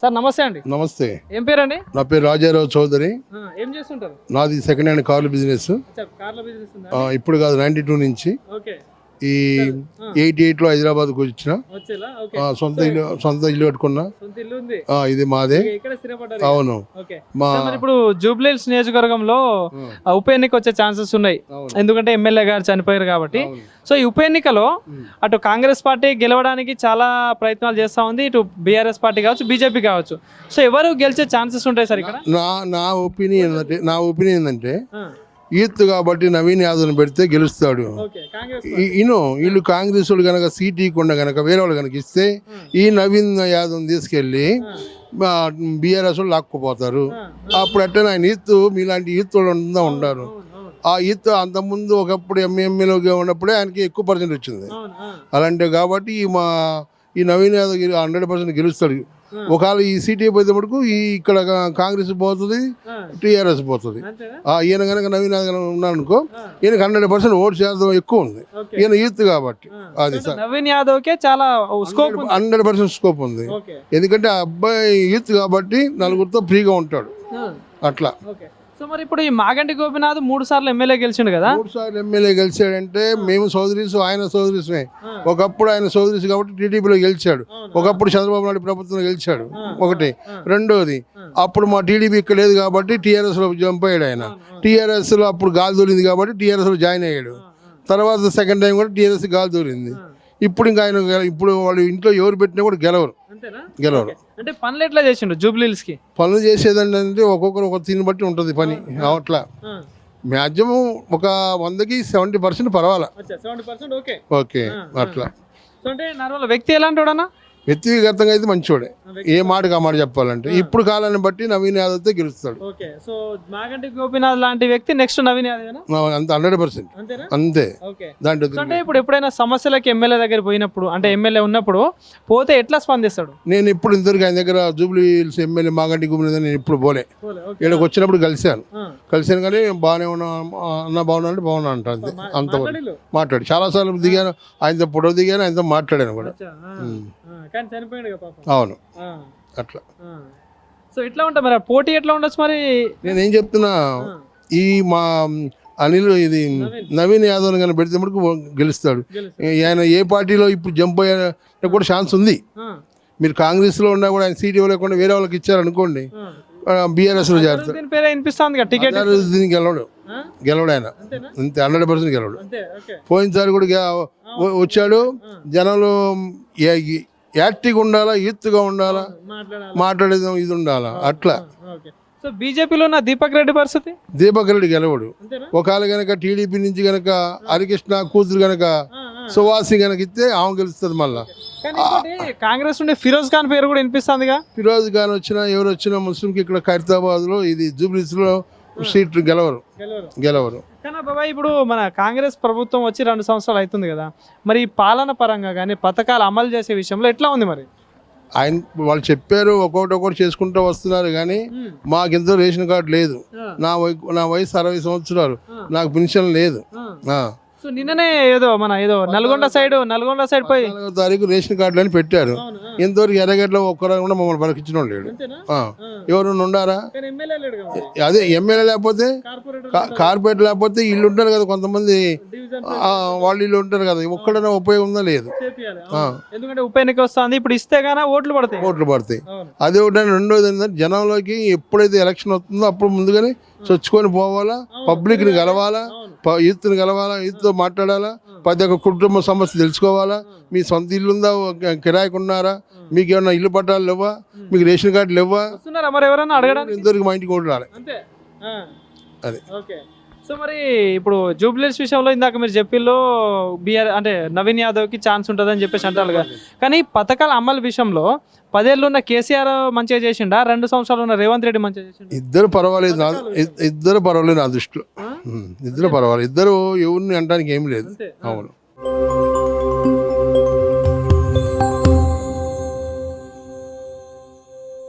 Sir నమస్తే అండి. నమస్తే. ఏం పేరండి? నా పేరు రాజారావు చౌదరి. ఏం చేస్తుంటారు? నాది సెకండ్ హ్యాండ్ కార్ల బిజినెస్. కార్ల బిజినెస్ ఉందా? ఇప్పుడు కాదు, 92 నుంచి. ఓకే. ఈ 88 లో హైదరాబాద్కు వచ్చిన. సొంత ఇల్లు కట్టుకున్నా. ఇది మాదే. అవును. ఇప్పుడు జూబ్లీ హిల్స్ నియోజకవర్గంలో ఉప ఎన్నిక వచ్చే ఛాన్సెస్ ఉన్నాయి, ఎందుకంటే ఎమ్మెల్యే గారు చనిపోయారు కాబట్టి. సో ఈ ఉప ఎన్నికలో అటు కాంగ్రెస్ పార్టీ గెలవడానికి చాలా ప్రయత్నాలు చేస్తా ఉంది, ఇటు బీఆర్ఎస్ పార్టీ కావచ్చు, బీజేపీ కావచ్చు. సో ఎవరు గెలిచే ఛాన్సెస్ ఉంటాయి సార్ ఇక్కడ? నా ఒపీనియన్ ఏంటంటే యూత్ కాబట్టి నవీన్ యాదవ్ని పెడితే గెలుస్తాడు. వీళ్ళు కాంగ్రెస్ వాళ్ళు కనుక సీట్ ఇవ్వకుండా కనుక వేరే వాళ్ళు కనుక ఇస్తే ఈ నవీన్ యాదవ్ని తీసుకెళ్ళి బీఆర్ఎస్ వాళ్ళు లాక్కుపోతారు. అప్పుడు అట్టే ఆయన యూత్ మీలాంటి యూత్ వాళ్ళు ఉంటారు. ఆ యూత్ అంతకుముందు ఒకప్పుడు ఎమ్మెల్యేగా ఉన్నప్పుడే ఆయనకి ఎక్కువ పర్సెంట్ వచ్చింది. అలాంటి కాబట్టి ఈ నవీన్ యాదవ్ 100% గెలుస్తాడు. ఒకవేళ ఈ సీట్ అయిపోతే మటుకు ఇక్కడ కాంగ్రెస్ పోతుంది, టీఆర్ఎస్ పోతుంది. ఈయన కనుక నవీన్ యాదవ్ ఉన్నాడు అనుకో, ఈయనకి 100% ఓటు శాతం ఎక్కువ ఉంది. ఈయన యూత్ కాబట్టి అది సార్ నవీన్ యాదవ్ కే చాలా స్కోప్ 100% స్కోప్ ఉంది. ఎందుకంటే ఆ అబ్బాయి యూత్ కాబట్టి నలుగురితో ఫ్రీగా ఉంటాడు అట్లా. సో మరి ఇప్పుడు ఈ మాగంటి గోపినాథ్ 3 సార్లు ఎమ్మెల్యే గెలిచిండు కదా? 3 సార్లు ఎమ్మెల్యే గెలిచాడంటే మేము సోదరీసు, ఆయన సోదరీసునే. ఒకప్పుడు ఆయన సోదరీసు కాబట్టి టీడీపీలో గెలిచాడు, ఒకప్పుడు చంద్రబాబు నాయుడు ప్రభుత్వంలో గెలిచాడు. ఒకటి. రెండోది, అప్పుడు మా టీడీపీ ఇక్కడ లేదు కాబట్టి టీఆర్ఎస్ లో జంప్ అయ్యాడు ఆయన. టీఆర్ఎస్ లో అప్పుడు గాలి దూరింది కాబట్టి టీఆర్ఎస్ లో జాయిన్ అయ్యాడు. తర్వాత సెకండ్ టైం కూడా టీఆర్ఎస్ గాలి దూరింది. ఇప్పుడు ఇంకా ఆయన ఇప్పుడు వాళ్ళు ఇంట్లో ఎవరు పెట్టినా కూడా గెలవరు. అంటే పనులు ఎట్లా చేసిండు జూబ్లీ హిల్స్ కి? పనులు చేసేదంటే ఒక్కొక్కరు ఒక దీన్ని బట్టి ఉంటుంది పని. అట్లా మ్యాక్సిమం ఒక 100కి 70% పర్వాలా. ఓకే అట్లా. అంటే నార్మల్ వ్యక్తి ఎలాంటి వాడన్నా? వ్యక్తిగతంగా అయితే మంచివాడే, ఏ మాటకు ఆ మాట చెప్పాలంటే. ఇప్పుడు కాలాన్ని బట్టి నవీన్ యాదవ్తో గెలుస్తాడు. సో మాగంటి గోపినాథ్ లాంటి వ్యక్తి నెక్స్ట్ నవీన్ యాదవ్ అంత 100% అంతే. దాంట్లో అంటే ఇప్పుడు ఎప్పుడైనా సమస్యలకి ఎమ్మెల్యే దగ్గర పోయినప్పుడు, అంటే ఎమ్మెల్యే ఉన్నప్పుడు పోతే ఎట్లా స్పందిస్తాడు? నేను ఇప్పుడు ఇంతవరకు ఆయన దగ్గర Jubilee hills MLA Maganti Gopinath నేను ఇప్పుడు పోలే. ఇక్కడికి వచ్చినప్పుడు కలిశాను కానీ బాగానే ఉన్నా అన్న, బాగున్నా అంటే బాగున్నా అంట. అంతే. అంతవరకు మాట్లాడు చాలాసార్లు దిగాను, ఆయనతో ఫోటో దిగాను, ఆయనతో మాట్లాడాను కూడా. అవును అట్లా. సో ఎట్లా ఉంటా మరి పోటీ ఎట్లా ఉండొచ్చు మరి? నేనేం చెప్తున్నా, ఈ మా అనిల్ ఇది నవీన్ యాదవ్ కానీ పెడితే మటుకు గెలుస్తాడు. ఆయన ఏ పార్టీలో ఇప్పుడు జంప్ అయ్యా కూడా ఛాన్స్ ఉంది. మీరు కాంగ్రెస్ లో ఉన్నా కూడా ఆయన సీట్ ఇవ్వలేకుండా వేరే వాళ్ళకి ఇచ్చారనుకోండి, బీఆర్ఎస్ లో చేరుతాడు. దీనికి గెలవడు ఆయన అంతే. 100% గెలవడు. పోయినసారి కూడా వచ్చాడు. జనాలు యాక్టివ్గా ఉండాలా, యూత్గా ఉండాలా, మాట్లాడేది ఇది ఉండాలా అట్లా. సో బీజేపీలో ఉన్న దీపక్ రెడ్డి పరిస్థితి? దీపక్ రెడ్డి గెలవడు. ఒకవేళ కనుక టీడీపీ నుంచి కనుక హరికృష్ణ కూతురు కనుక సువాసి కనుక ఇస్తే ఆమె గెలుస్తుంది. మళ్ళా కాంగ్రెస్ నుండి ఫిరోజ్ ఖాన్ పేరు కూడా వినిపిస్తుందిగా. ఫిరోజ్ ఖాన్ వచ్చినా ఎవరు వచ్చినా ముస్లింకి ఇక్కడ ఖైరతాబాద్ లో ఇది జూబ్లీస్ లో సీట్ గెలవరు. కానీ బాబాయ్ ఇప్పుడు మన కాంగ్రెస్ ప్రభుత్వం వచ్చి 2 సంవత్సరాలు అవుతుంది కదా, మరి పాలన పరంగా కానీ పథకాలు అమలు చేసే విషయంలో ఎట్లా ఉంది మరి? ఆయన వాళ్ళు చెప్పారు ఒక్కొక్కటి చేసుకుంటూ వస్తున్నారు, కానీ మాకింత రేషన్ కార్డు లేదు. నా వయసు 60 సంవత్సరాలు, నాకు పెన్షన్ లేదు. సో నిన్ననే ఏదో నల్గొండ సైడ్ పోయి 4వ తారీఖు రేషన్ కార్డులు అని పెట్టారు. ఇంతవరకు ఎర్రగడ్డలో ఒక్కరు కూడా మమ్మల్ని పలికించడం లేడు. ఎవరు ఉండారా? అదే ఎమ్మెల్యే లేకపోతే, కార్పొరేట్ లేకపోతే ఇల్లు ఉంటారు కదా కొంతమంది, వాళ్ళు ఇల్లు ఉంటారు కదా, ఒక్కడైనా ఉపయోగం ఉందా? లేదు. ఎందుకంటే ఉప ఎన్నిక వస్తుంది, ఇప్పుడు ఇస్తే గానీ ఓట్లు పడతాయి. అదే ఒకటి. రెండోది ఏంటంటే జనంలోకి ఎప్పుడైతే ఎలక్షన్ వస్తుందో అప్పుడు ముందుగానే చొచ్చుకొని పోవాలా, పబ్లిక్ని కలవాలా, యూత్ని కలవాలా, యూత్తో మాట్లాడాలా, ప్రతి ఒక్క కుటుంబ సమస్య తెలుసుకోవాలా. మీ సొంత ఇల్లు ఉందా, కిరాయికి ఉన్నారా, మీకు ఏమన్నా ఇల్లు పట్టాలు లేవా, మీకు రేషన్ కార్డులు లేవా, ఇంతవరకు మా ఇంటికి ఓటు రాలే. అది. సో మరి ఇప్పుడు జూబ్లీ హిల్స్ విషయంలో ఇందాక మీరు చెప్పిల్లో అంటే నవీన్ యాదవ్కి ఛాన్స్ ఉంటుందని చెప్పేసి అంటారు కదా, కానీ పథకాల అమలు విషయంలో 10 ఏళ్ళు ఉన్న కేసీఆర్ మంచిగా చేసిండా, 2 సంవత్సరాలు ఉన్న రేవంత్ రెడ్డి మంచిగా చేసిండా? ఇద్దరు పర్వాలేదు నా దృష్టిలో. ఇద్దరు పర్వాలేదు. ఇద్దరు ఎవరిని అనడానికి ఏం లేదు. అవును.